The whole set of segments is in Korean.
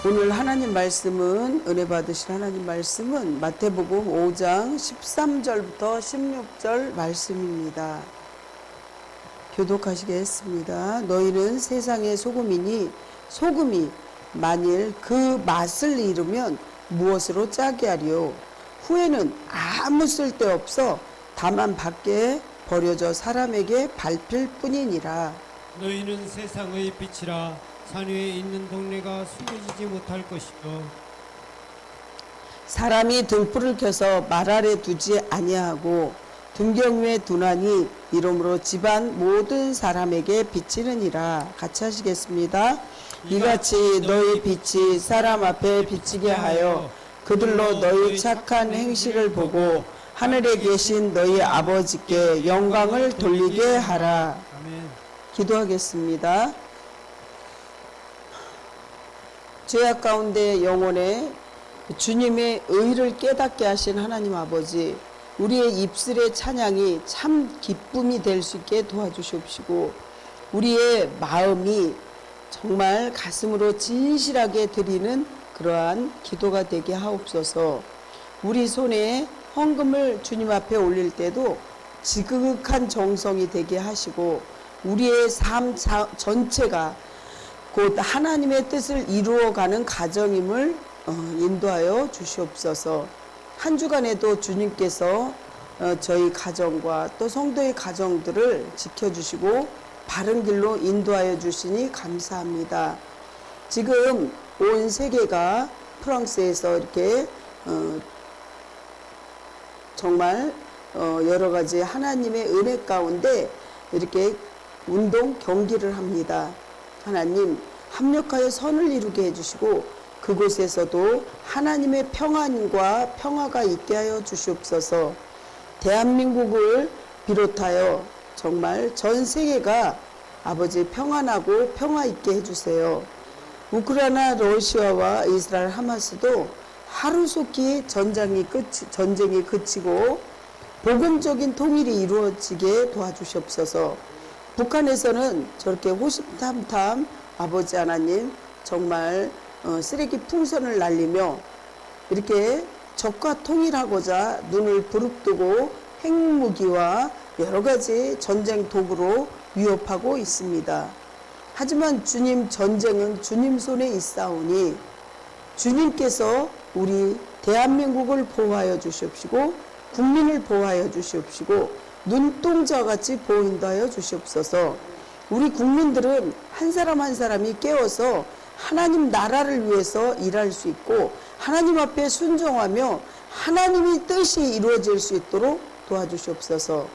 오늘 하나님 말씀은 은혜 받으실 하나님 말씀은 마태복음 5장 13절부터 16절 말씀입니다. 교독하시겠습니다. 너희는 세상의 소금이니 소금이 만일 그 맛을 잃으면 무엇으로 짜게 하리요? 후에는 아무 쓸데없어 다만 밖에 버려져 사람에게 밟힐 뿐이니라. 너희는 세상의 빛이라. 산 위에 있는 동네가 숨겨지지 못할 것이요 사람이 등불을 켜서 말 아래 두지 아니하고 등경 위에 두나니 이러므로 집안 모든 사람에게 비치느니라. 같이 하시겠습니다. 이같이 너희 빛이 사람 앞에 비치게 하여 그들로 너희 착한 행실을 보고 하늘에 계신 너희 아버지께 영광을 돌리게 하라. 아멘. 기도하겠습니다. 죄악 가운데 영혼에 주님의 의를 깨닫게 하신 하나님 아버지, 우리의 입술의 찬양이 참 기쁨이 될 수 있게 도와주시옵시고 우리의 마음이 정말 가슴으로 진실하게 드리는 그러한 기도가 되게 하옵소서. 우리 손에 헌금을 주님 앞에 올릴 때도 지극한 정성이 되게 하시고 우리의 삶 전체가 곧 하나님의 뜻을 이루어가는 가정임을 인도하여 주시옵소서. 한 주간에도 주님께서 저희 가정과 또 성도의 가정들을 지켜주시고 바른 길로 인도하여 주시니 감사합니다. 지금 온 세계가 프랑스에서 이렇게 정말 여러 가지 하나님의 은혜 가운데 이렇게 운동 경기를 합니다. 하나님 합력하여 선을 이루게 해주시고 그곳에서도 하나님의 평안과 평화가 있게 하여 주시옵소서. 대한민국을 비롯하여 정말 전 세계가 아버지 평안하고 평화 있게 해주세요. 우크라이나 러시아와 이스라엘 하마스도 하루속히 전쟁이 그치고 복음적인 통일이 이루어지게 도와주시옵소서. 북한에서는 저렇게 호시탐탐 아버지 하나님 정말 쓰레기 풍선을 날리며 이렇게 적과 통일하고자 눈을 부릅뜨고 핵무기와 여러 가지 전쟁 도구로 위협하고 있습니다. 하지만 주님, 전쟁은 주님 손에 있사오니 주님께서 우리 대한민국을 보호하여 주시옵시고 국민을 보호하여 주시옵시고 눈동자와 같이 보인다하여 주시옵소서. 우리 국민들은 한 사람 한 사람이 깨어서 하나님 나라를 위해서 일할 수 있고 하나님 앞에 순종하며 하나님의 뜻이 이루어질 수 있도록 도와주시옵소서.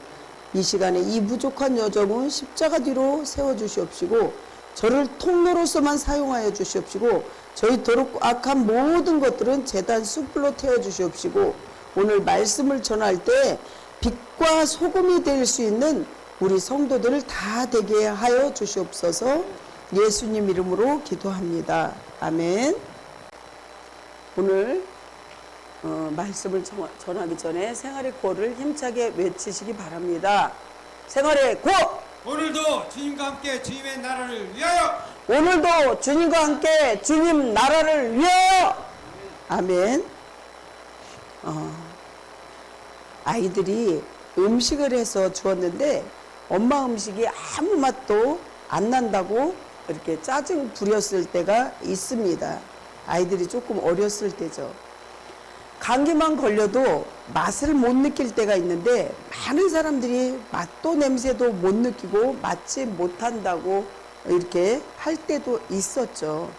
이 시간에 이 부족한 여정은 십자가 뒤로 세워주시옵시고 저를 통로로서만 사용하여 주시옵시고 저희 더럽고 악한 모든 것들은 제단 숯불로 태워주시옵시고 오늘 말씀을 전할 때 빛과 소금이 될 수 있는 우리 성도들을 다 되게 하여 주시옵소서. 예수님 이름으로 기도합니다. 아멘. 오늘 말씀을 전하기 전에 생활의 구호를 힘차게 외치시기 바랍니다. 생활의 구호! 오늘도 주님과 함께 주님의 나라를 위하여. 오늘도 주님과 함께 주님 나라를 위하여. 아멘. 아이들이 음식을 해서 주었는데 엄마 음식이 아무 맛도 안 난다고 이렇게 짜증 부렸을 때가 있습니다. 아이들이 조금 어렸을 때죠. 감기만 걸려도 맛을 못 느낄 때가 있는데 많은 사람들이 맛도 냄새도 못 느끼고 맡지 못한다고 이렇게 할 때도 있었죠.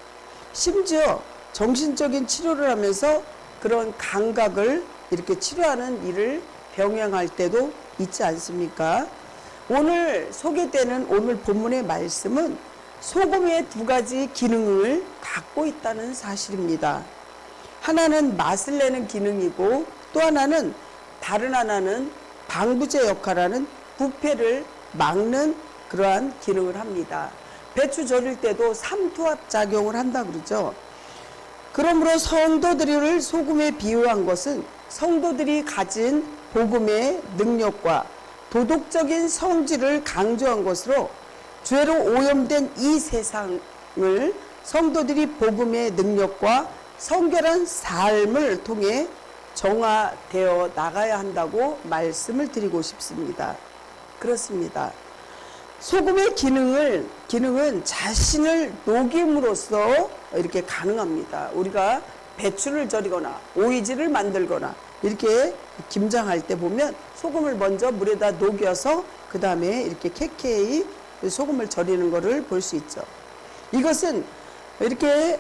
심지어 정신적인 치료를 하면서 그런 감각을 이렇게 치료하는 일을 병행할 때도 있지 않습니까? 오늘 소개되는 오늘 본문의 말씀은 소금의 두 가지 기능을 갖고 있다는 사실입니다. 하나는 맛을 내는 기능이고 또 하나는 다른 하나는 방부제 역할하는 부패를 막는 그러한 기능을 합니다. 배추 절일 때도 삼투압 작용을 한다 그러죠. 그러므로 성도들을 소금에 비유한 것은 성도들이 가진 복음의 능력과 도덕적인 성질을 강조한 것으로 죄로 오염된 이 세상을 성도들이 복음의 능력과 성결한 삶을 통해 정화되어 나가야 한다고 말씀을 드리고 싶습니다. 그렇습니다. 소금의 기능은 자신을 녹임으로써 이렇게 가능합니다. 우리가 배추를 절이거나 오이지를 만들거나 이렇게 김장할 때 보면 소금을 먼저 물에다 녹여서 그 다음에 이렇게 캐캐이 소금을 절이는 것을 볼 수 있죠. 이것은 이렇게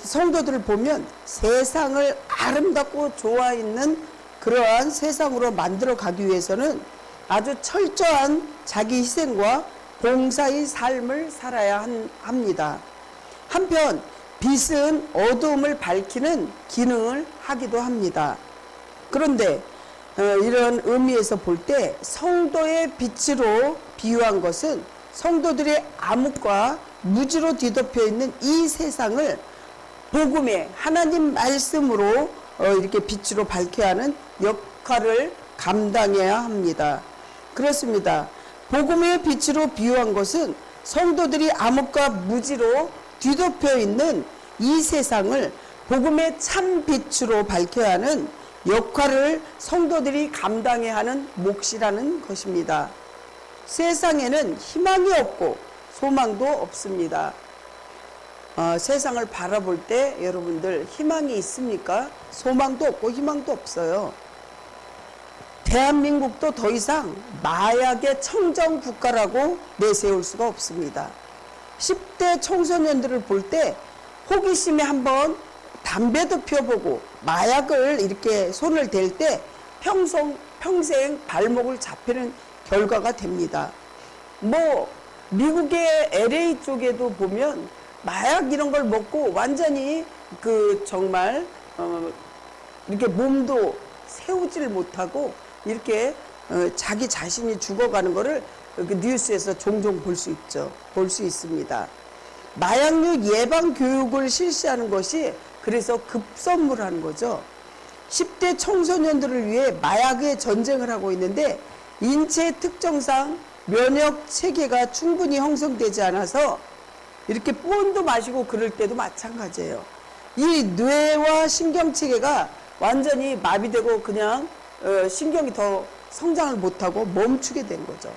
성도들을 보면 세상을 아름답고 좋아 있는 그러한 세상으로 만들어 가기 위해서는 아주 철저한 자기 희생과 봉사의 삶을 살아야 합니다. 한편 빛은 어두움을 밝히는 기능을 하기도 합니다. 그런데 이런 의미에서 볼 때 성도의 빛으로 비유한 것은 성도들의 암흑과 무지로 뒤덮여 있는 이 세상을 복음의 하나님 말씀으로 이렇게 빛으로 밝혀야 하는 역할을 감당해야 합니다. 그렇습니다. 복음의 빛으로 비유한 것은 성도들이 암흑과 무지로 뒤덮여 있는 이 세상을 복음의 참 빛으로 밝혀야 하는 역할을 성도들이 감당해야 하는 몫이라는 것입니다. 세상에는 희망이 없고 소망도 없습니다. 세상을 바라볼 때 여러분들 희망이 있습니까? 소망도 없고 희망도 없어요. 대한민국도 더 이상 마약의 청정 국가라고 내세울 수가 없습니다. 10대 청소년들을 볼 때 호기심에 한번 담배도 피워보고 마약을 이렇게 손을 댈 때 평생 발목을 잡히는 결과가 됩니다. 미국의 LA 쪽에도 보면 마약 이런 걸 먹고 완전히 정말 이렇게 몸도 세우질 못하고 이렇게 자기 자신이 죽어가는 거를 뉴스에서 종종 볼 수 있죠. 볼 수 있습니다. 마약류 예방 교육을 실시하는 것이 그래서 급선무라는 거죠. 10대 청소년들을 위해 마약의 전쟁을 하고 있는데 인체 특성상 면역 체계가 충분히 형성되지 않아서 이렇게 본도 마시고 그럴 때도 마찬가지예요. 이 뇌와 신경 체계가 완전히 마비되고 그냥 신경이 더 성장을 못하고 멈추게 된 거죠.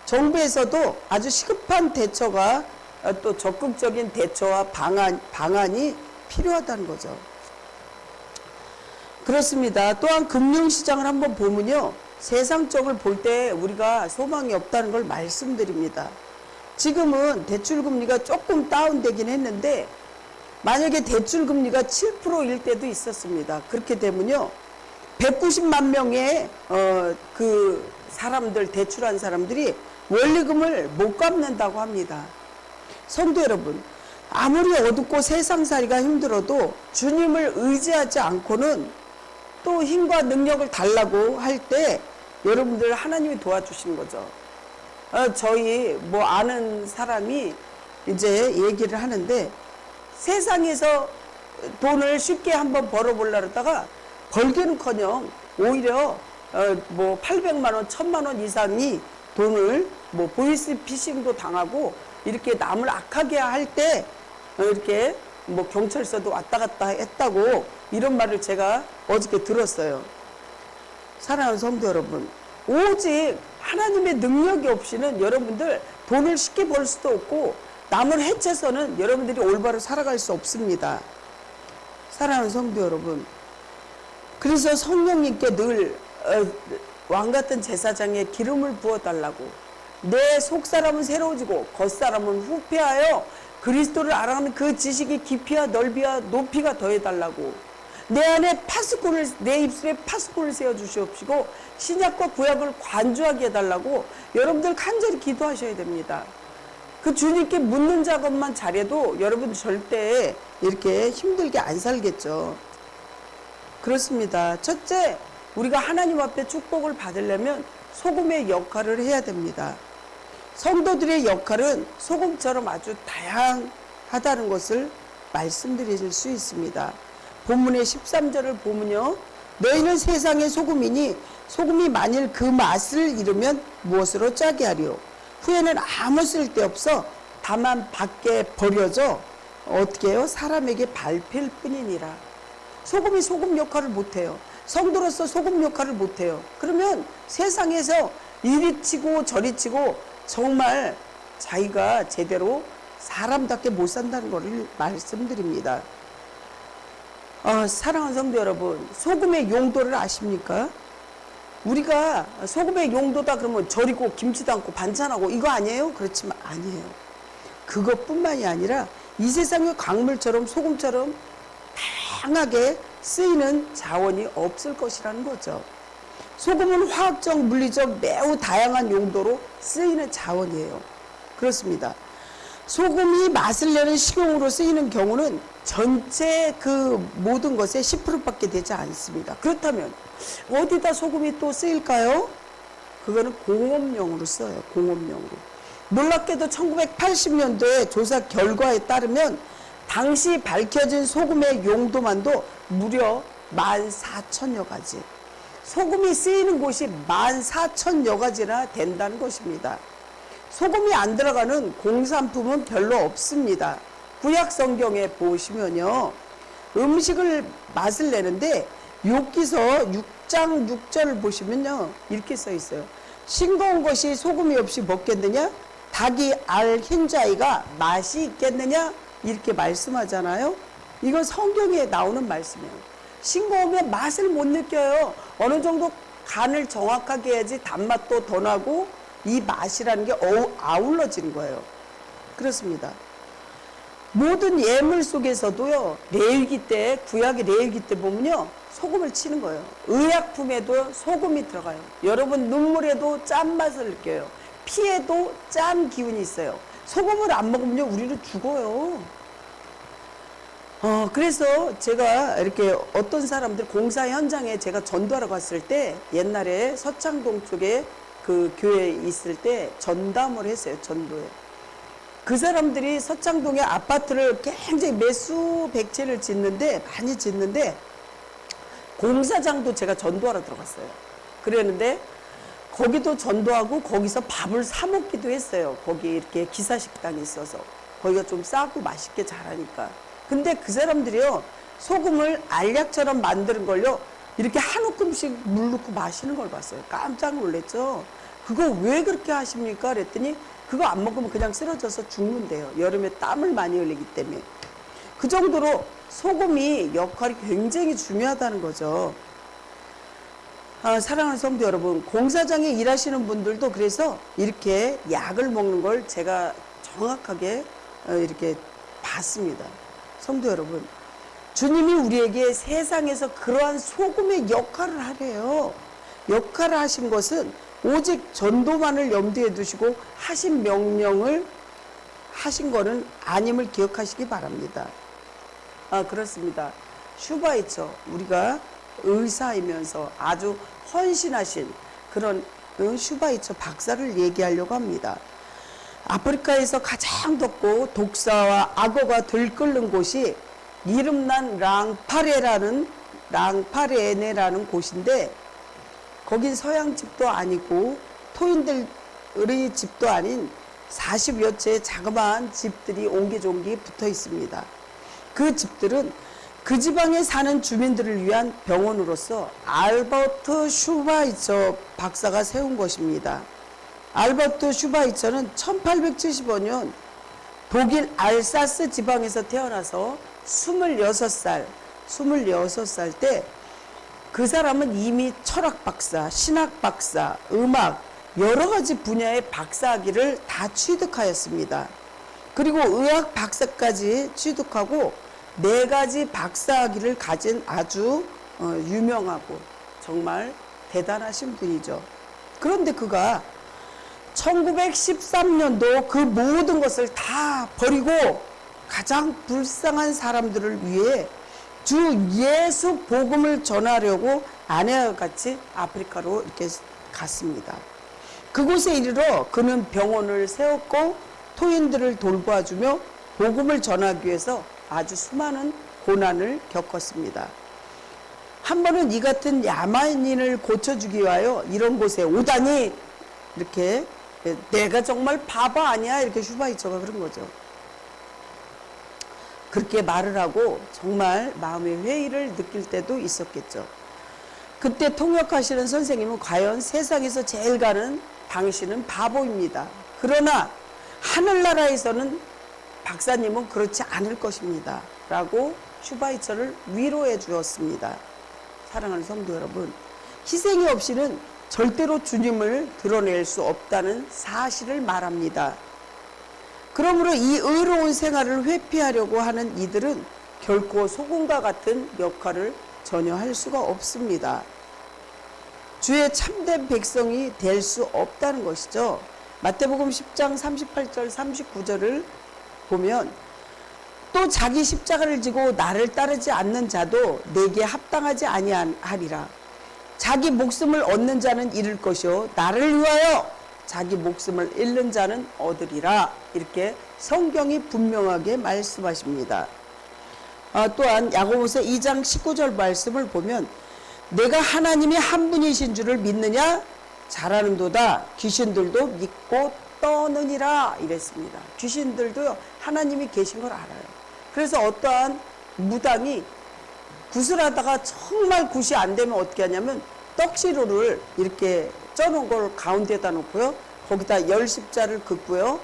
정부에서도 아주 시급한 대처가 또 적극적인 대처와 방안이 필요하다는 거죠. 그렇습니다. 또한 금융시장을 한번 보면요. 세상 쪽을 볼 때 우리가 소망이 없다는 걸 말씀드립니다. 지금은 대출금리가 조금 다운되긴 했는데 만약에 대출금리가 7%일 때도 있었습니다. 그렇게 되면요. 190만 명의 사람들, 대출한 사람들이 원리금을 못 갚는다고 합니다. 성도 여러분, 아무리 어둡고 세상살이가 힘들어도 주님을 의지하지 않고는 또 힘과 능력을 달라고 할 때 여러분들 하나님이 도와주시는 거죠. 저희 아는 사람이 이제 얘기를 하는데 세상에서 돈을 쉽게 한번 벌어보려고 하다가 벌기는커녕 오히려 800만 원, 1000만 원 이상이 돈을 보이스피싱도 당하고 이렇게 남을 악하게 할 때 이렇게 경찰서도 왔다 갔다 했다고 이런 말을 제가 어저께 들었어요. 사랑하는 성도 여러분, 오직 하나님의 능력이 없이는 여러분들 돈을 쉽게 벌 수도 없고 남을 해쳐서는 여러분들이 올바로 살아갈 수 없습니다. 사랑하는 성도 여러분, 그래서 성령님께 늘 왕같은 제사장에 기름을 부어달라고, 내 속사람은 새로워지고 겉사람은 후패하여 그리스도를 알아가는 그 지식이 깊이와 넓이와 높이가 더해달라고, 내 안에 파수꾼을, 내 입술에 파수꾼을 세워주시옵시고 신약과 구약을 관주하게 해달라고 여러분들 간절히 기도하셔야 됩니다. 그 주님께 묻는 작업만 잘해도 여러분 절대 이렇게 힘들게 안 살겠죠. 그렇습니다. 첫째, 우리가 하나님 앞에 축복을 받으려면 소금의 역할을 해야 됩니다. 성도들의 역할은 소금처럼 아주 다양하다는 것을 말씀드릴 수 있습니다. 본문의 13절을 보면요. 너희는 세상의 소금이니 소금이 만일 그 맛을 잃으면 무엇으로 짜게 하리요. 후에는 아무 쓸데없어 다만 밖에 버려져 어떻게 해요? 사람에게 밟힐 뿐이니라. 소금이 소금 역할을 못해요. 성도로서 소금 역할을 못해요. 그러면 세상에서 이리 치고 저리 치고 정말 자기가 제대로 사람답게 못 산다는 것을 말씀드립니다. 사랑하는 성도 여러분, 소금의 용도를 아십니까? 우리가 소금의 용도다 그러면 절이고 김치 담고 반찬하고 이거 아니에요? 그렇지만 아니에요. 그것뿐만이 아니라 이 세상의 광물처럼 소금처럼 다양하게 쓰이는 자원이 없을 것이라는 거죠. 소금은 화학적, 물리적 매우 다양한 용도로 쓰이는 자원이에요. 그렇습니다. 소금이 맛을 내는 식용으로 쓰이는 경우는 전체 그 모든 것의 10%밖에 되지 않습니다. 그렇다면 어디다 소금이 또 쓰일까요? 그거는 공업용으로 써요. 공업용으로. 놀랍게도 1980년도에 조사 결과에 따르면 당시 밝혀진 소금의 용도만도 무려 14,000여 가지. 소금이 쓰이는 곳이 14,000여 가지나 된다는 것입니다. 소금이 안 들어가는 공산품은 별로 없습니다. 구약 성경에 보시면요. 음식을 맛을 내는데 욥기서 6장 6절을 보시면요. 이렇게 써 있어요. 싱거운 것이 소금이 없이 먹겠느냐? 닭이 알 흰자위가 맛이 있겠느냐? 이렇게 말씀하잖아요. 이건 성경에 나오는 말씀이에요. 싱거우면 맛을 못 느껴요. 어느 정도 간을 정확하게 해야지 단맛도 더 나고 이 맛이라는 게 아울러지는 거예요. 그렇습니다. 모든 예물 속에서도요, 레위기 때, 구약의 레위기 때 보면요, 소금을 치는 거예요. 의약품에도 소금이 들어가요. 여러분 눈물에도 짠맛을 느껴요. 피에도 짠 기운이 있어요. 소금을 안 먹으면요, 우리는 죽어요. 그래서 제가 이렇게 어떤 사람들 공사 현장에 제가 전도하러 갔을 때 옛날에 서창동 쪽에 그 교회에 있을 때 전담을 했어요. 전도에. 그 사람들이 서창동에 아파트를 굉장히 매수 백채를 짓는데 많이 짓는데 공사장도 제가 전도하러 들어갔어요. 그랬는데 거기도 전도하고 거기서 밥을 사 먹기도 했어요. 거기 이렇게 기사식당이 있어서 거기가 좀 싸고 맛있게 잘하니까. 근데 그 사람들이요 소금을 알약처럼 만드는 걸요 이렇게 한 움큼씩 물 넣고 마시는 걸 봤어요. 깜짝 놀랐죠. 그거 왜 그렇게 하십니까? 그랬더니 그거 안 먹으면 그냥 쓰러져서 죽는데요. 여름에 땀을 많이 흘리기 때문에. 그 정도로 소금이 역할이 굉장히 중요하다는 거죠. 사랑하는 성도 여러분, 공사장에 일하시는 분들도 그래서 이렇게 약을 먹는 걸 제가 정확하게 이렇게 봤습니다. 성도 여러분, 주님이 우리에게 세상에서 그러한 소금의 역할을 하래요. 역할을 하신 것은 오직 전도만을 염두에 두시고 하신 명령을 하신 거는 아님을 기억하시기 바랍니다. 그렇습니다. 슈바이처, 우리가 의사이면서 아주 헌신하신 그런 슈바이처 박사를 얘기하려고 합니다. 아프리카에서 가장 덥고 독사와 악어가 들끓는 곳이 이름난 랑파레네라는 곳인데 거긴 서양 집도 아니고 토인들의 집도 아닌 40여 채의 자그마한 집들이 옹기종기 붙어 있습니다. 그 집들은 그 지방에 사는 주민들을 위한 병원으로서 알버트 슈바이처 박사가 세운 것입니다. 알버트 슈바이처는 1875년 독일 알사스 지방에서 태어나서 26살 때 그 사람은 이미 철학 박사, 신학 박사, 음악, 여러 가지 분야의 박사학위를 다 취득하였습니다. 그리고 의학 박사까지 취득하고 4가지 박사학위를 가진 아주 유명하고 정말 대단하신 분이죠. 그런데 그가 1913년도 그 모든 것을 다 버리고 가장 불쌍한 사람들을 위해 주 예수 복음을 전하려고 아내와 같이 아프리카로 이렇게 갔습니다. 그곳에 이르러 그는 병원을 세웠고 토인들을 돌보아주며 복음을 전하기 위해서 아주 수많은 고난을 겪었습니다. 한 번은 이 같은 야만인을 고쳐주기 위하여 이런 곳에 오다니 이렇게 내가 정말 바보 아니야 이렇게 슈바이처가 그런 거죠. 그렇게 말을 하고 정말 마음의 회의를 느낄 때도 있었겠죠. 그때 통역하시는 선생님은 과연 세상에서 제일 가는 당신은 바보입니다. 그러나 하늘나라에서는 박사님은 그렇지 않을 것입니다. 라고 슈바이처를 위로해 주었습니다. 사랑하는 성도 여러분, 희생이 없이는 절대로 주님을 드러낼 수 없다는 사실을 말합니다. 그러므로 이 의로운 생활을 회피하려고 하는 이들은 결코 소금과 같은 역할을 전혀 할 수가 없습니다. 주의 참된 백성이 될 수 없다는 것이죠. 마태복음 10장 38절 39절을 보면 또 자기 십자가를 지고 나를 따르지 않는 자도 내게 합당하지 아니하리라. 자기 목숨을 얻는 자는 잃을 것이요 나를 위하여 자기 목숨을 잃는 자는 얻으리라. 이렇게 성경이 분명하게 말씀하십니다. 또한 야고보서 2장 19절 말씀을 보면 내가 하나님이 한 분이신 줄을 믿느냐? 잘하는도다. 귀신들도 믿고 떠느니라 이랬습니다. 귀신들도요 하나님이 계신 걸 알아요. 그래서 어떠한 무당이 굿을 하다가 정말 굿이 안 되면 어떻게 하냐면 떡시루를 이렇게 쪄놓은 걸 가운데다 놓고요. 거기다 열십자를 긋고요.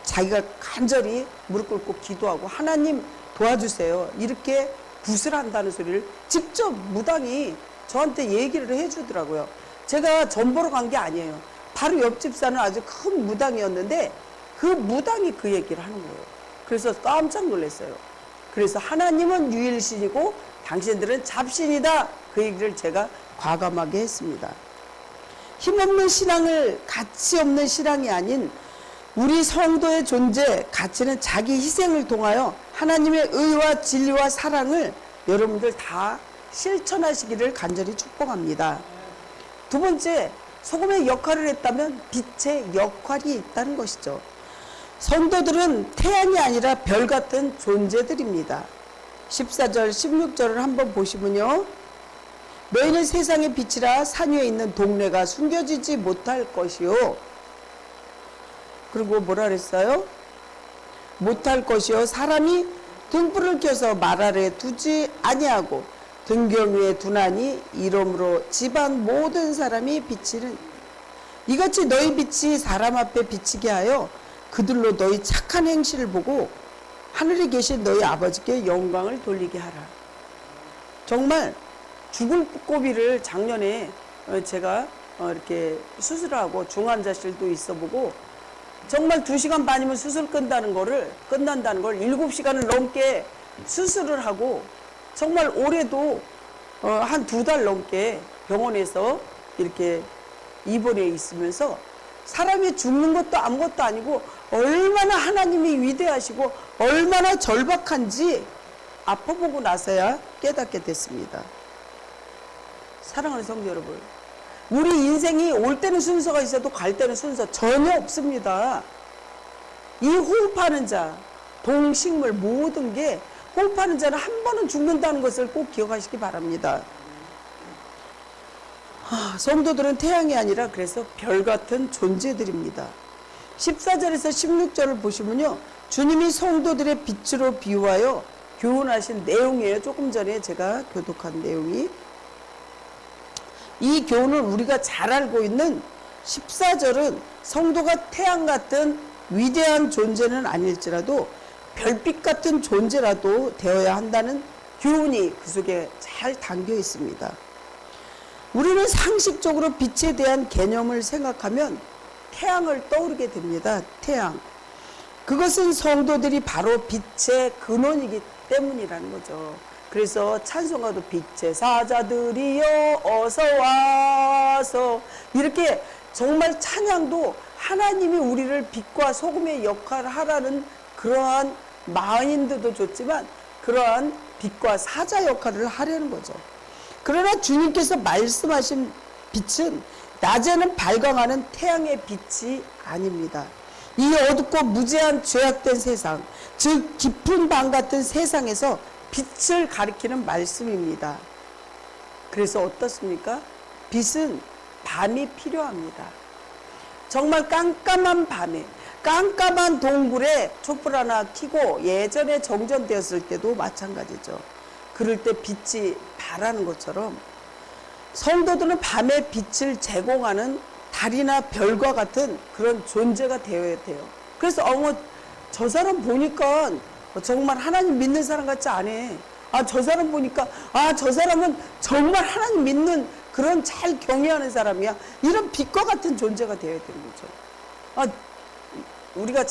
자기가 간절히 무릎 꿇고 기도하고 하나님 도와주세요. 이렇게 굿을 한다는 소리를 직접 무당이 저한테 얘기를 해주더라고요. 제가 전 보러 간 게 아니에요. 바로 옆집 사는 아주 큰 무당이었는데 그 무당이 그 얘기를 하는 거예요. 그래서 깜짝 놀랐어요. 그래서 하나님은 유일신이고 당신들은 잡신이다. 그 얘기를 제가 과감하게 했습니다. 힘없는 신앙을 가치 없는 신앙이 아닌 우리 성도의 존재, 가치는 자기 희생을 통하여 하나님의 의와 진리와 사랑을 여러분들 다 실천하시기를 간절히 축복합니다. 두 번째, 소금의 역할을 했다면 빛의 역할이 있다는 것이죠. 성도들은 태양이 아니라 별 같은 존재들입니다. 14절, 16절을 한번 보시면요. 너희는 세상의 빛이라 산 위에 있는 동네가 숨겨지지 못할 것이요. 그리고 뭐라 그랬어요? 못할 것이요. 사람이 등불을 켜서 말 아래에 두지 아니하고 등경 위에 두나니 이러므로 집안 모든 사람이 비치는 이같이 너희 빛이 사람 앞에 비치게 하여 그들로 너희 착한 행실을 보고 하늘에 계신 너희 아버지께 영광을 돌리게 하라. 정말 죽을 꼬비를 작년에 제가 이렇게 수술하고 중환자실도 있어보고 정말 2시간 반이면 수술 끝난다는 걸 7시간을 넘게 수술을 하고 정말 올해도 한 2달 넘게 병원에서 이렇게 입원해 있으면서 사람이 죽는 것도 아무것도 아니고 얼마나 하나님이 위대하시고 얼마나 절박한지 아파보고 나서야 깨닫게 됐습니다. 사랑하는 성도 여러분, 우리 인생이 올 때는 순서가 있어도 갈 때는 순서 전혀 없습니다. 이 호흡하는 자, 동식물 모든 게 호흡하는 자는 한 번은 죽는다는 것을 꼭 기억하시기 바랍니다. 성도들은 태양이 아니라 그래서 별 같은 존재들입니다. 14절에서 16절을 보시면요. 주님이 성도들의 빛으로 비유하여 교훈하신 내용이에요. 조금 전에 제가 교독한 내용이. 이 교훈을 우리가 잘 알고 있는 14절은 성도가 태양 같은 위대한 존재는 아닐지라도 별빛 같은 존재라도 되어야 한다는 교훈이 그 속에 잘 담겨 있습니다. 우리는 상식적으로 빛에 대한 개념을 생각하면 태양을 떠오르게 됩니다. 태양. 그것은 성도들이 바로 빛의 근원이기 때문이라는 거죠. 그래서 찬송가도 빛의 사자들이여 어서 와서 이렇게 정말 찬양도 하나님이 우리를 빛과 소금의 역할을 하라는 그러한 마인드도 좋지만 그러한 빛과 사자 역할을 하려는 거죠. 그러나 주님께서 말씀하신 빛은 낮에는 발광하는 태양의 빛이 아닙니다. 이 어둡고 무제한 죄악된 세상, 즉 깊은 밤 같은 세상에서 빛을 가리키는 말씀입니다. 그래서 어떻습니까? 빛은 밤이 필요합니다. 정말 깜깜한 밤에 깜깜한 동굴에 촛불 하나 켜고 예전에 정전되었을 때도 마찬가지죠. 그럴 때 빛이 발하는 것처럼 성도들은 밤에 빛을 제공하는 달이나 별과 같은 그런 존재가 되어야 돼요. 그래서 저 사람 보니까 정말 하나님 믿는 사람 같지 않아. 저 사람 보니까 저 사람은 정말 하나님 믿는 그런 잘 경외하는 사람이야. 이런 빛과 같은 존재가 되어야 되는 거죠. 우리가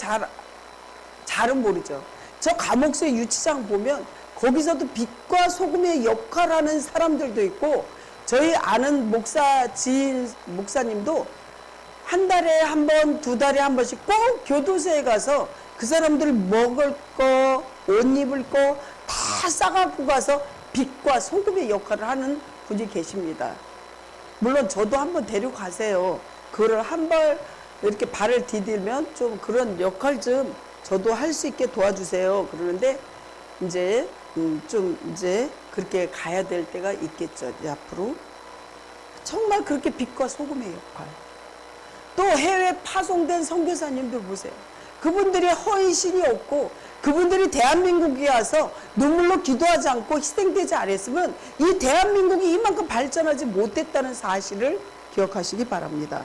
잘은 모르죠. 저 감옥수의 유치장 보면 거기서도 빛과 소금의 역할하는 사람들도 있고, 저희 아는 목사님도 한 달에 한 번, 두 달에 한 번씩 꼭 교도소에 가서 그 사람들 먹을 거, 옷 입을 거 다 싸갖고 가서 빛과 소금의 역할을 하는 분이 계십니다. 물론 저도 한번 데려가세요. 그거를 한 번 이렇게 발을 디딜면 좀 그런 역할 좀 저도 할 수 있게 도와주세요. 그러는데 이제 이제 그렇게 가야 될 때가 있겠죠. 이제 앞으로 정말 그렇게 빛과 소금의 역할. 또 해외 파송된 선교사님들 보세요. 그분들이 허위신이 없고 그분들이 대한민국에 와서 눈물로 기도하지 않고 희생되지 않았으면 이 대한민국이 이만큼 발전하지 못했다는 사실을 기억하시기 바랍니다.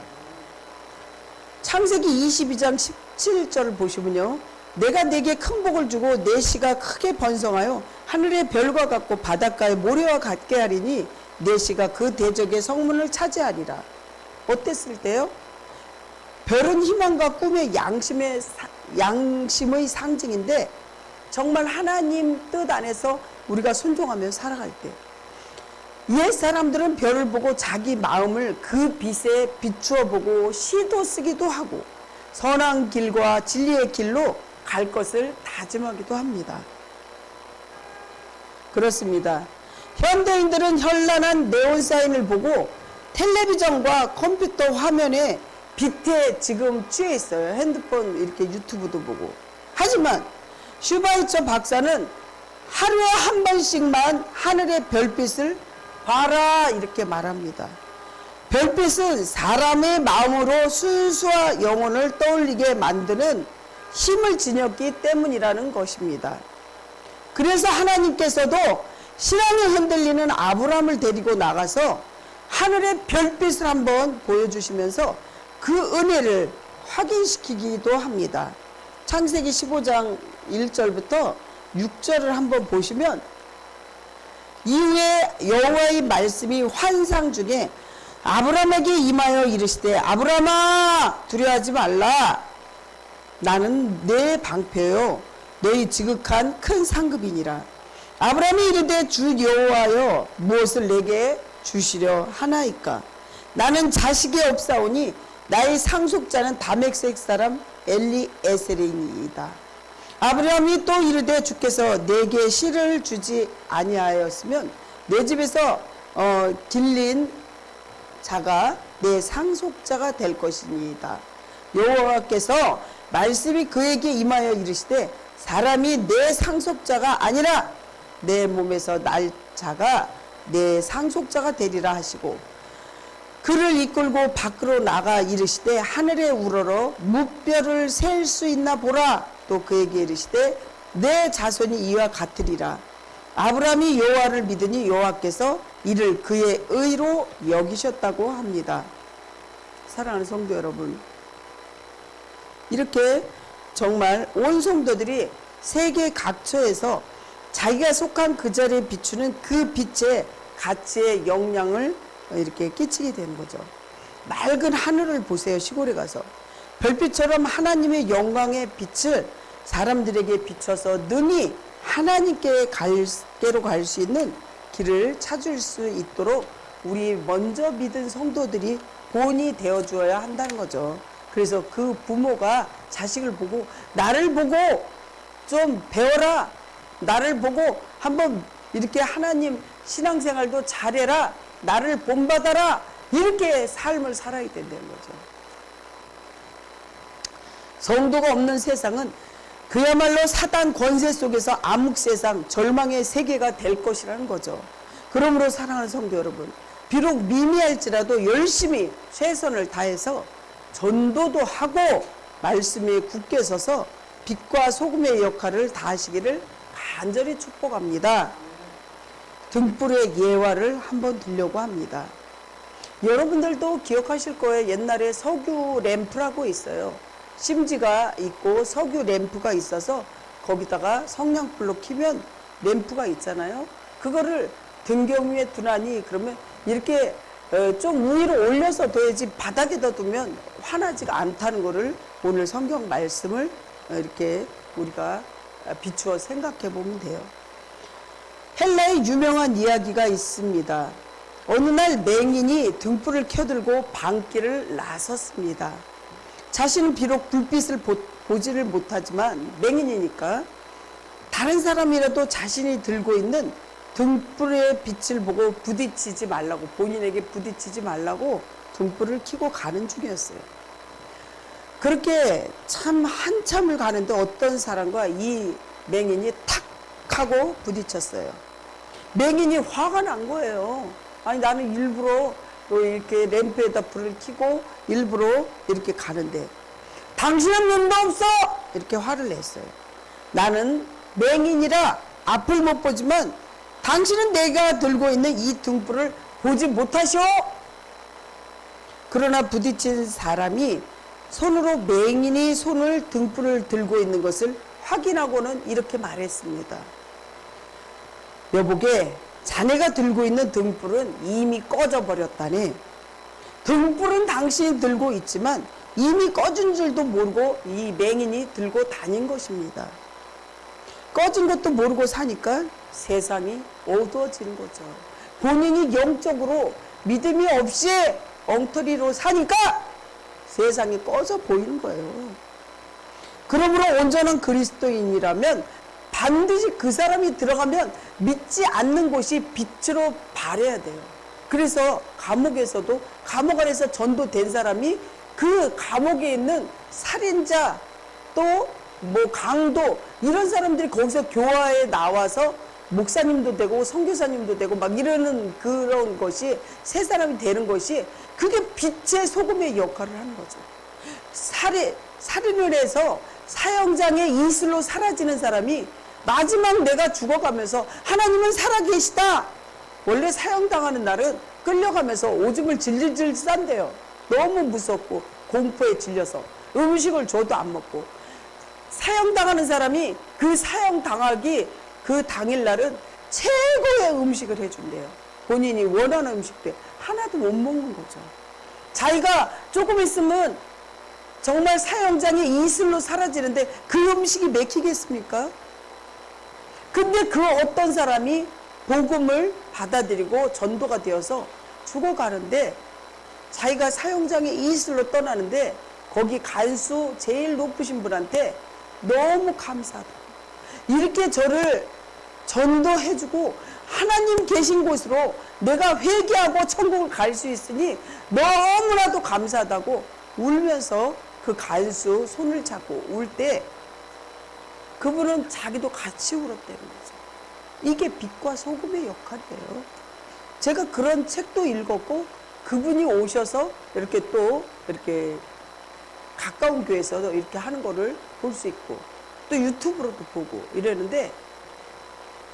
창세기 22장 17절을 보시면요. 내가 네게 큰 복을 주고 내 씨가 크게 번성하여 하늘의 별과 같고 바닷가의 모래와 같게 하리니 내 씨가 그 대적의 성문을 차지하리라. 어땠을 때요? 별은 희망과 꿈의 양심의 상징인데 정말 하나님 뜻 안에서 우리가 순종하며 살아갈 때 옛 사람들은 별을 보고 자기 마음을 그 빛에 비추어 보고 시도 쓰기도 하고 선한 길과 진리의 길로 갈 것을 다짐하기도 합니다. 그렇습니다. 현대인들은 현란한 네온 사인을 보고 텔레비전과 컴퓨터 화면에 빛에 지금 취해 있어요. 핸드폰 이렇게 유튜브도 보고. 하지만 슈바이처 박사는 하루에 한 번씩만 하늘의 별빛을 봐라 이렇게 말합니다. 별빛은 사람의 마음으로 순수와 영혼을 떠올리게 만드는 힘을 지녔기 때문이라는 것입니다. 그래서 하나님께서도 신앙이 흔들리는 아브라함을 데리고 나가서 하늘의 별빛을 한번 보여주시면서 그 은혜를 확인시키기도 합니다. 창세기 15장 1절부터 6절을 한번 보시면 이후에 여호와의 말씀이 환상 중에 아브라함에게 임하여 이르시되 아브라함아 두려워하지 말라. 나는 내 방패요 너희 지극한 큰 상급이니라. 아브라함이 이르되 주 여호와여 무엇을 내게 주시려 하나이까. 나는 자식이 없사오니 나의 상속자는 다메섹 사람 엘리에셀이니이다. 아브라함이 또 이르되 주께서 내게 씨를 주지 아니하였으면 내 집에서 길린 자가 내 상속자가 될 것이니이다. 여호와께서 말씀이 그에게 임하여 이르시되 사람이 내 상속자가 아니라 내 몸에서 날 자가 내 상속자가 되리라 하시고 그를 이끌고 밖으로 나가 이르시되 하늘에 우러러 무뼈를 셀 수 있나 보라. 또 그에게 이르시되 내 자손이 이와 같으리라. 아브라함이 여호와를 믿으니 여호와께서 이를 그의 의로 여기셨다고 합니다. 사랑하는 성도 여러분, 이렇게 정말 온 성도들이 세계 각처에서 자기가 속한 그 자리에 비추는 그 빛의 가치의 영향을 이렇게 끼치게 되는 거죠. 맑은 하늘을 보세요. 시골에 가서 별빛처럼 하나님의 영광의 빛을 사람들에게 비춰서 능히 하나님께로 갈 수 있는 길을 찾을 수 있도록 우리 먼저 믿은 성도들이 본이 되어 주어야 한다는 거죠. 그래서 그 부모가 자식을 보고 나를 보고 좀 배워라. 나를 보고 한번 이렇게 하나님 신앙생활도 잘해라. 나를 본받아라. 이렇게 삶을 살아야 된다는 거죠. 성도가 없는 세상은 그야말로 사단 권세 속에서 암흑세상, 절망의 세계가 될 것이라는 거죠. 그러므로 사랑하는 성도 여러분, 비록 미미할지라도 열심히 최선을 다해서 전도도 하고 말씀에 굳게 서서 빛과 소금의 역할을 다하시기를 간절히 축복합니다. 등불의 예화를 한번 들려고 합니다. 여러분들도 기억하실 거예요. 옛날에 석유 램프라고 있어요. 심지가 있고 석유 램프가 있어서 거기다가 성냥불로 켜면 램프가 있잖아요. 그거를 등경 위에 두나니 그러면 이렇게 좀 위로 올려서 둬야지 바닥에다 두면 환하지가 않다는 거를 오늘 성경 말씀을 이렇게 우리가 비추어 생각해 보면 돼요. 헬라의 유명한 이야기가 있습니다. 어느 날 맹인이 등불을 켜들고 방길을 나섰습니다. 자신은 비록 불빛을 보지를 못하지만 맹인이니까 다른 사람이라도 자신이 들고 있는 등불의 빛을 보고 부딪히지 말라고, 본인에게 부딪히지 말라고 등불을 켜고 가는 중이었어요. 그렇게 참 한참을 가는데 어떤 사람과 이 맹인이 탁 하고 부딪혔어요. 맹인이 화가 난 거예요. 아니 나는 일부러 이렇게 램프에다 불을 켜고 일부러 이렇게 가는데 당신은 눈도 없어! 이렇게 화를 냈어요. 나는 맹인이라 앞을 못 보지만 당신은 내가 들고 있는 이 등불을 보지 못하시오. 그러나 부딪힌 사람이 손으로 맹인이 손을 등불을 들고 있는 것을 확인하고는 이렇게 말했습니다. 여보게, 자네가 들고 있는 등불은 이미 꺼져버렸다네. 등불은 당신이 들고 있지만 이미 꺼진 줄도 모르고 이 맹인이 들고 다닌 것입니다. 꺼진 것도 모르고 사니까 세상이 어두워지는 거죠. 본인이 영적으로 믿음이 없이 엉터리로 사니까 세상이 꺼져 보이는 거예요. 그러므로 온전한 그리스도인이라면 반드시 그 사람이 들어가면 믿지 않는 곳이 빛으로 발해야 돼요. 그래서 감옥에서도 감옥 안에서 전도된 사람이 그 감옥에 있는 살인자 또 뭐 강도 이런 사람들이 거기서 교화에 나와서 목사님도 되고 선교사님도 되고 막 이러는 그런 것이 세 사람이 되는 것이 그게 빛의 소금의 역할을 하는 거죠. 살인을 해서 사형장의 이슬로 사라지는 사람이 마지막 내가 죽어가면서 하나님은 살아계시다. 원래 사형당하는 날은 끌려가면서 오줌을 질질질 싼대요. 너무 무섭고 공포에 질려서 음식을 줘도 안 먹고 사형당하는 사람이 그 사형당하기 그 당일날은 최고의 음식을 해준대요. 본인이 원하는 음식들 하나도 못 먹는 거죠. 자기가 조금 있으면 정말 사형장의 이슬로 사라지는데 그 음식이 맥히겠습니까? 근데 그 어떤 사람이 복음을 받아들이고 전도가 되어서 죽어가는데 자기가 사형장의 이슬로 떠나는데 거기 간수 제일 높으신 분한테 너무 감사하다. 이렇게 저를 전도해주고 하나님 계신 곳으로 내가 회개하고 천국을 갈 수 있으니 너무나도 감사하다고 울면서 그 간수 손을 잡고 울 때 그분은 자기도 같이 울었다는 거죠. 이게 빛과 소금의 역할이에요. 제가 그런 책도 읽었고 그분이 오셔서 이렇게 또 이렇게 가까운 교회에서 이렇게 하는 거를 볼 수 있고 또 유튜브로도 보고 이러는데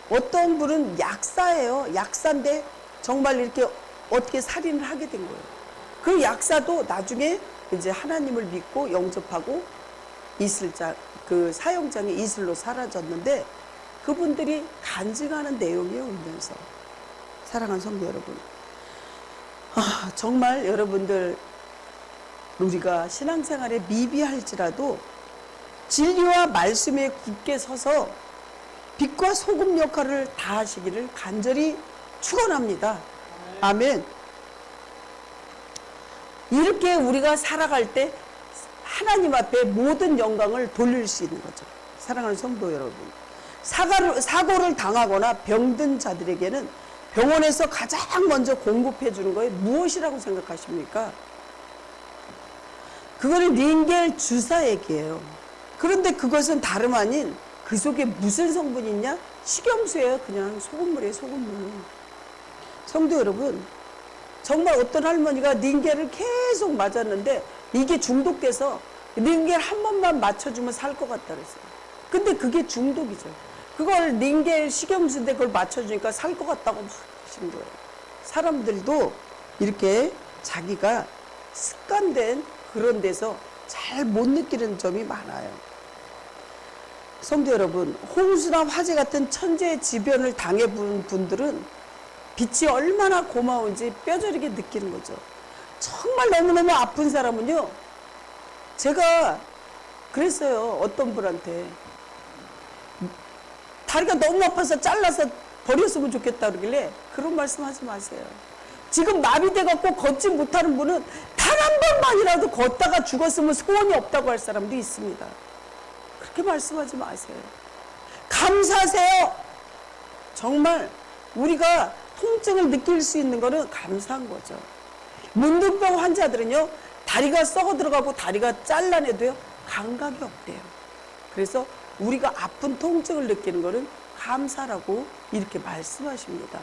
어떤 분은 약사예요. 약사인데 정말 이렇게 어떻게 살인을 하게 된 거예요. 그 약사도 나중에 이제 하나님을 믿고 영접하고 그 사형장에 이슬로 사라졌는데 그분들이 간증하는 내용이에요. 울면서. 사랑하는 성도 여러분, 정말 여러분들 우리가 신앙생활에 미비할지라도 진리와 말씀에 굳게 서서 빛과 소금 역할을 다하시기를 간절히 축원합니다. 아멘. 이렇게 우리가 살아갈 때 하나님 앞에 모든 영광을 돌릴 수 있는 거죠. 사랑하는 성도 여러분, 사고를 당하거나 병든 자들에게는 병원에서 가장 먼저 공급해 주는 거에 무엇이라고 생각하십니까? 그거는 링겔 주사액이에요. 그런데 그것은 다름 아닌 그 속에 무슨 성분이 있냐? 식염수예요. 그냥 소금물이에요. 소금물. 성도 여러분, 정말 어떤 할머니가 링겔을 계속 맞았는데 이게 중독돼서 링겔 한 번만 맞춰주면 살 것 같다 그랬어요. 근데 그게 중독이죠. 그걸 링겔 식염수인데 그걸 맞춰주니까 살 것 같다고 막 하시는 거예요. 사람들도 이렇게 자기가 습관된 그런 데서 잘 못 느끼는 점이 많아요. 성도 여러분, 홍수나 화재 같은 천재지변을 당해본 분들은 빛이 얼마나 고마운지 뼈저리게 느끼는 거죠. 정말 너무너무 아픈 사람은요, 제가 그랬어요. 어떤 분한테 다리가 너무 아파서 잘라서 버렸으면 좋겠다 그러길래 그런 말씀 하지 마세요. 지금 마비돼 갖고 걷지 못하는 분은 단 한 번만이라도 걷다가 죽었으면 소원이 없다고 할 사람도 있습니다. 그렇게 말씀하지 마세요. 감사하세요. 정말 우리가 통증을 느낄 수 있는 거는 감사한 거죠. 문둥병 환자들은요, 다리가 썩어 들어가고 다리가 잘라내도요, 감각이 없대요. 그래서 우리가 아픈 통증을 느끼는 거는 감사라고 이렇게 말씀하십니다.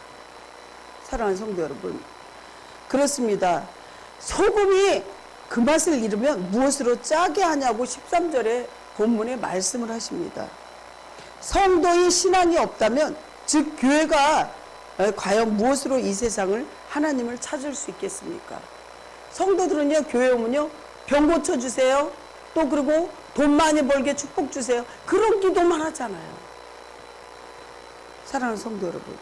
사랑하는 성도 여러분, 그렇습니다. 소금이 그 맛을 잃으면 무엇으로 짜게 하냐고 13절에 본문에 말씀을 하십니다. 성도의 신앙이 없다면, 즉 교회가 과연 무엇으로 이 세상을, 하나님을 찾을 수 있겠습니까? 성도들은요, 교회 오면요, 병 고쳐주세요, 또 그리고 돈 많이 벌게 축복 주세요, 그런 기도만 하잖아요. 사랑하는 성도 여러분,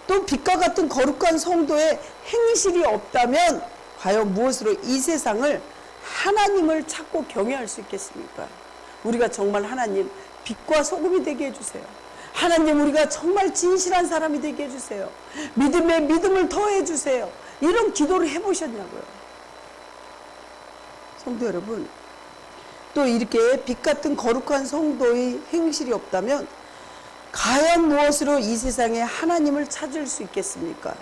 또 빛과 같은 거룩한 성도의 행실이 없다면 과연 무엇으로 이 세상을, 하나님을 찾고 경외할 수 있겠습니까? 우리가 정말 하나님 빛과 소금이 되게 해주세요. 하나님, 우리가 정말 진실한 사람이 되게 해주세요. 믿음에 믿음을 더해 주세요. 이런 기도를 해보셨냐고요. 성도 여러분, 또 이렇게 빛 같은 거룩한 성도의 행실이 없다면 과연 무엇으로 이 세상에 하나님을 찾을 수 있겠습니까?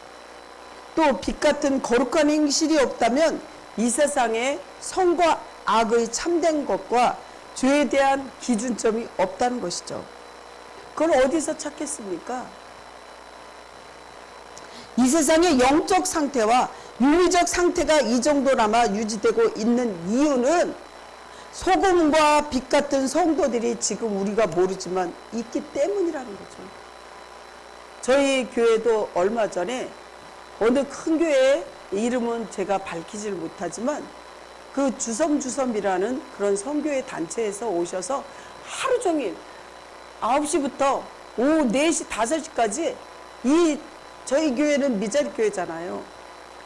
또 빛 같은 거룩한 행실이 없다면 이 세상에 선과 악의 참된 것과 죄에 대한 기준점이 없다는 것이죠. 그걸 어디서 찾겠습니까? 이 세상의 영적 상태와 윤리적 상태가 이 정도나마 유지되고 있는 이유는 소금과 빛 같은 성도들이 지금 우리가 모르지만 있기 때문이라는 거죠. 저희 교회도 얼마 전에 어느 큰 교회 이름은 제가 밝히질 못하지만 그 주섬주섬이라는 그런 선교회 단체에서 오셔서 하루 종일 9시부터 오후 4시, 5시까지 저희 교회는 미자리 교회잖아요.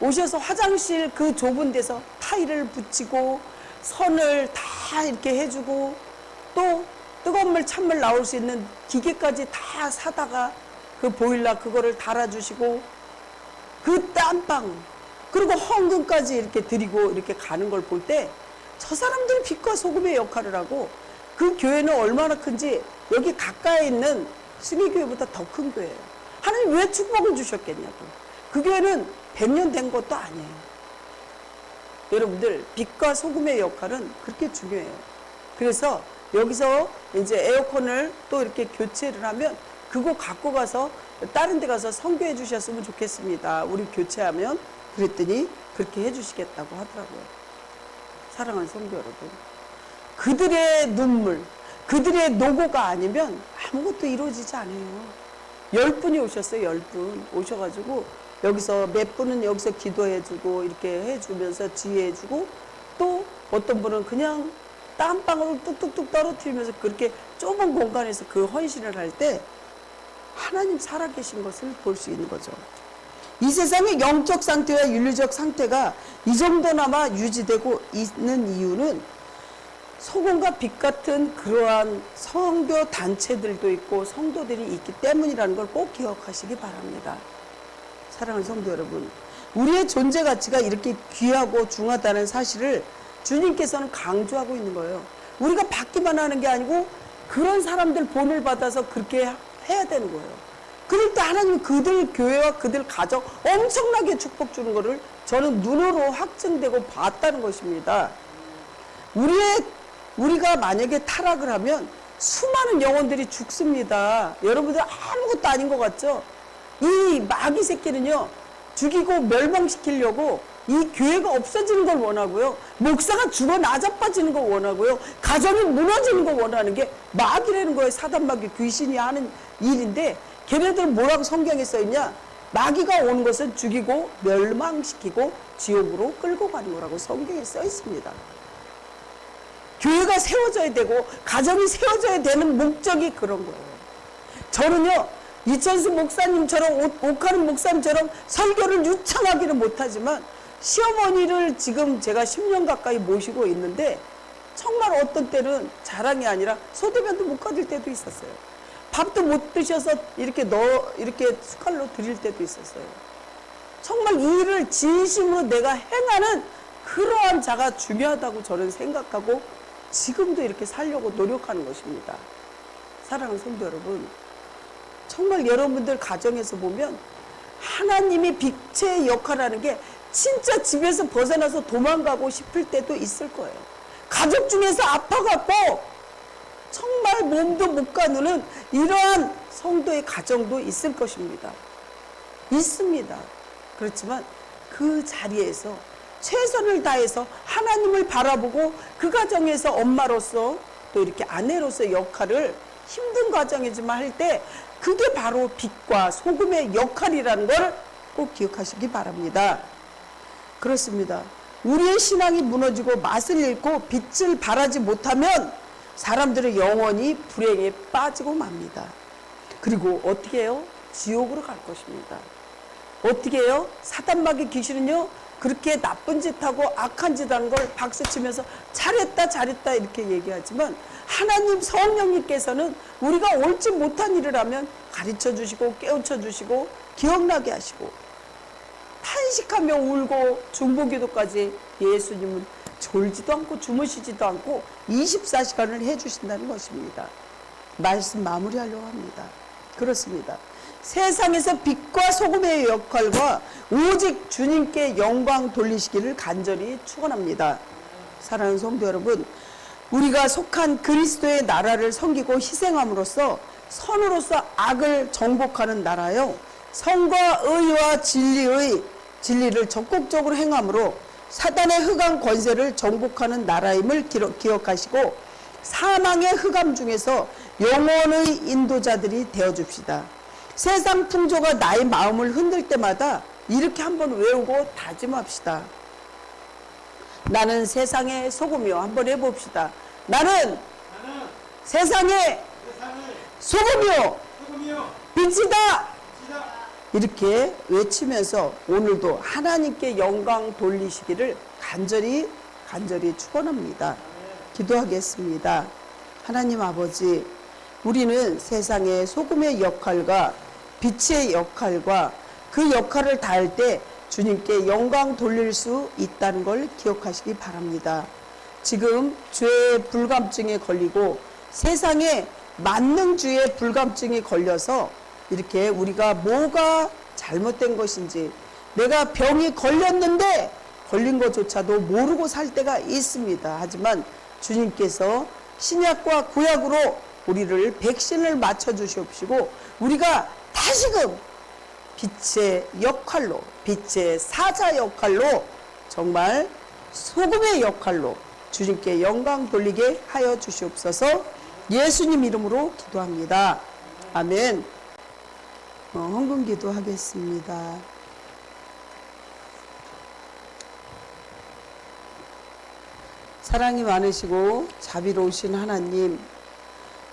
오셔서 화장실 그 좁은 데서 타일을 붙이고 선을 다 이렇게 해주고 또 뜨거운 물, 찬물 나올 수 있는 기계까지 다 사다가 그 보일러 그거를 달아주시고 그 땀방 그리고 헌금까지 이렇게 드리고 이렇게 가는 걸 볼 때 저 사람들 빛과 소금의 역할을 하고 그 교회는 얼마나 큰지 여기 가까이 있는 수미교회보다 더 큰 교회예요. 하나님 왜 축복을 주셨겠냐고. 그 교회는 100년 된 것도 아니에요. 여러분들 빛과 소금의 역할은 그렇게 중요해요. 그래서 여기서 이제 에어컨을 또 이렇게 교체를 하면 그거 갖고 가서 다른 데 가서 선교해 주셨으면 좋겠습니다. 우리 교체하면. 그랬더니 그렇게 해 주시겠다고 하더라고요. 사랑하는 성도 여러분, 그들의 눈물, 그들의 노고가 아니면 아무것도 이루어지지 않아요. 10분이 오셨어요. 10분 오셔가지고 여기서 몇 분은 여기서 기도해주고 이렇게 해주면서 지혜해주고 또 어떤 분은 그냥 땀방울을 뚝뚝뚝 떨어뜨리면서 그렇게 좁은 공간에서 그 헌신을 할 때 하나님 살아계신 것을 볼 수 있는 거죠. 이 세상의 영적 상태와 윤리적 상태가 이 정도나마 유지되고 있는 이유는 소금과 빛 같은 그러한 선교 단체들도 있고 성도들이 있기 때문이라는 걸 꼭 기억하시기 바랍니다. 사랑하는 성도 여러분, 우리의 존재 가치가 이렇게 귀하고 중하다는 사실을 주님께서는 강조하고 있는 거예요. 우리가 받기만 하는 게 아니고 그런 사람들 본을 받아서 그렇게 해야 되는 거예요. 그럴 때 하나님 그들 교회와 그들 가정 엄청나게 축복 주는 거를 저는 눈으로 확증되고 봤다는 것입니다. 우리가 만약에 타락을 하면 수많은 영혼들이 죽습니다. 여러분들 아무것도 아닌 것 같죠? 이 마귀 새끼는요, 죽이고 멸망시키려고 이 교회가 없어지는 걸 원하고요. 목사가 죽어 나자빠지는 걸 원하고요. 가정이 무너지는 걸 원하는 게 마귀라는 거예요. 사단 마귀 귀신이 하는 일인데 걔네들은 뭐라고 성경에 써있냐? 마귀가 오는 것은 죽이고 멸망시키고 지옥으로 끌고 가는 거라고 성경에 써있습니다. 교회가 세워져야 되고 가정이 세워져야 되는 목적이 그런 거예요. 저는요, 이천수 목사님처럼 옥하는 목사님처럼 설교를 유창하기는 못하지만 시어머니를 지금 제가 10년 가까이 모시고 있는데 정말 어떤 때는 자랑이 아니라 소대면도 못 가질 때도 있었어요. 밥도 못 드셔서 이렇게 숟갈로 드릴 때도 있었어요. 정말 이 일을 진심으로 내가 행하는 그러한 자가 중요하다고 저는 생각하고 지금도 이렇게 살려고 노력하는 것입니다. 사랑하는 성도 여러분, 정말 여러분들 가정에서 보면 하나님이 빛의 역할하는 게 진짜 집에서 벗어나서 도망가고 싶을 때도 있을 거예요. 가족 중에서 아파갖고 정말 몸도 못 가누는 이러한 성도의 가정도 있을 것입니다. 있습니다. 그렇지만 그 자리에서 최선을 다해서 하나님을 바라보고 그 가정에서 엄마로서 또 이렇게 아내로서의 역할을 힘든 과정이지만 할 때 그게 바로 빛과 소금의 역할이라는 걸 꼭 기억하시기 바랍니다. 그렇습니다. 우리의 신앙이 무너지고 맛을 잃고 빛을 발하지 못하면 사람들은 영원히 불행에 빠지고 맙니다. 그리고 어떻게 해요? 지옥으로 갈 것입니다. 어떻게 해요? 사단마귀 귀신은요, 그렇게 나쁜 짓하고 악한 짓하는 걸 박수치면서 잘했다 잘했다 이렇게 얘기하지만 하나님 성령님께서는 우리가 옳지 못한 일을 하면 가르쳐 주시고 깨우쳐 주시고 기억나게 하시고 탄식하며 울고 중보기도까지 예수님은 졸지도 않고 주무시지도 않고 24시간을 해주신다는 것입니다. 말씀 마무리하려고 합니다. 그렇습니다. 세상에서 빛과 소금의 역할과 오직 주님께 영광 돌리시기를 간절히 축원합니다. 사랑하는 성도 여러분, 우리가 속한 그리스도의 나라를 섬기고 희생함으로써 선으로서 악을 정복하는 나라요, 성과 의와 진리를 적극적으로 행함으로 사단의 흑암 권세를 정복하는 나라임을 기억하시고 사망의 흑암 중에서 영혼의 인도자들이 되어줍시다. 세상 풍조가 나의 마음을 흔들 때마다 이렇게 한번 외우고 다짐합시다. 나는 세상의 소금이요. 한번 해봅시다. 나는 세상의 소금이요. 빛이다. 이렇게 외치면서 오늘도 하나님께 영광 돌리시기를 간절히 축원합니다. 기도하겠습니다. 하나님 아버지, 우리는 세상의 소금의 역할과 빛의 역할과 그 역할을 다할 때 주님께 영광 돌릴 수 있다는 걸 기억하시기 바랍니다. 지금 죄의 불감증에 걸리고 세상에 만능주의 불감증에 걸려서 이렇게 우리가 뭐가 잘못된 것인지, 내가 병이 걸렸는데 걸린 것조차도 모르고 살 때가 있습니다. 하지만 주님께서 신약과 구약으로 우리를 백신을 맞춰 주시옵시고 우리가 다시금 빛의 역할로, 빛의 사자 역할로, 정말 소금의 역할로 주님께 영광 돌리게 하여 주시옵소서. 예수님 이름으로 기도합니다. 아멘. 헌금 기도하겠습니다. 사랑이 많으시고 자비로우신 하나님,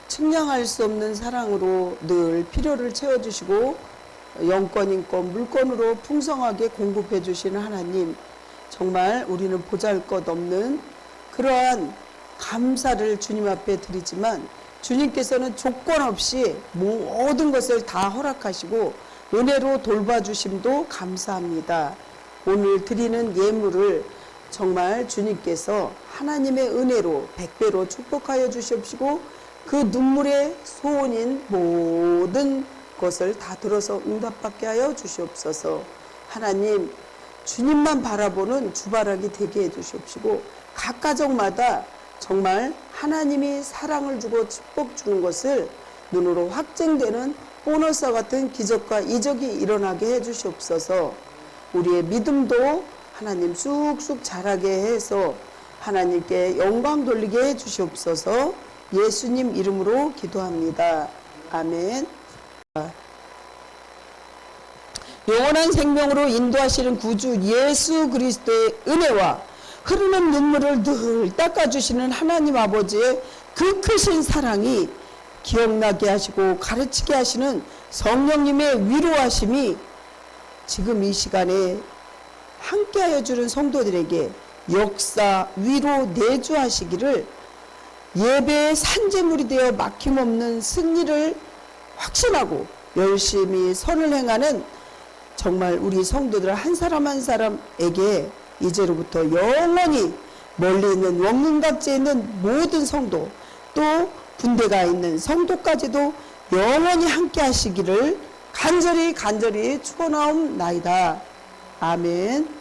측량할 수 없는 사랑으로 늘 필요를 채워주시고 영권, 인권, 물권으로 풍성하게 공급해 주시는 하나님, 정말 우리는 보잘것없는 그러한 감사를 주님 앞에 드리지만 주님께서는 조건 없이 모든 것을 다 허락하시고 은혜로 돌봐주심도 감사합니다. 오늘 드리는 예물을 정말 주님께서 하나님의 은혜로 100배로 축복하여 주시옵시고 그 눈물의 소원인 모든 것을 다 들어서 응답받게 하여 주시옵소서. 하나님, 주님만 바라보는 주바라기 되게 해 주시옵시고 각 가정마다 정말 하나님이 사랑을 주고 축복 주는 것을 눈으로 확증되는 보너스와 같은 기적과 이적이 일어나게 해 주시옵소서. 우리의 믿음도 하나님 쑥쑥 자라게 해서 하나님께 영광 돌리게 해 주시옵소서. 예수님 이름으로 기도합니다. 아멘. 영원한 생명으로 인도하시는 구주 예수 그리스도의 은혜와 흐르는 눈물을 늘 닦아주시는 하나님 아버지의 그 크신 사랑이 기억나게 하시고 가르치게 하시는 성령님의 위로하심이 지금 이 시간에 함께하여 주는 성도들에게 역사, 위로, 내주하시기를 예배의 산재물이 되어 막힘없는 승리를 확신하고 열심히 선을 행하는 정말 우리 성도들 한 사람 한 사람에게 이제로부터 영원히 멀리 있는 원근각지에 있는 모든 성도 또 군대가 있는 성도까지도 영원히 함께 하시기를 간절히 축원하옵나이다. 아멘.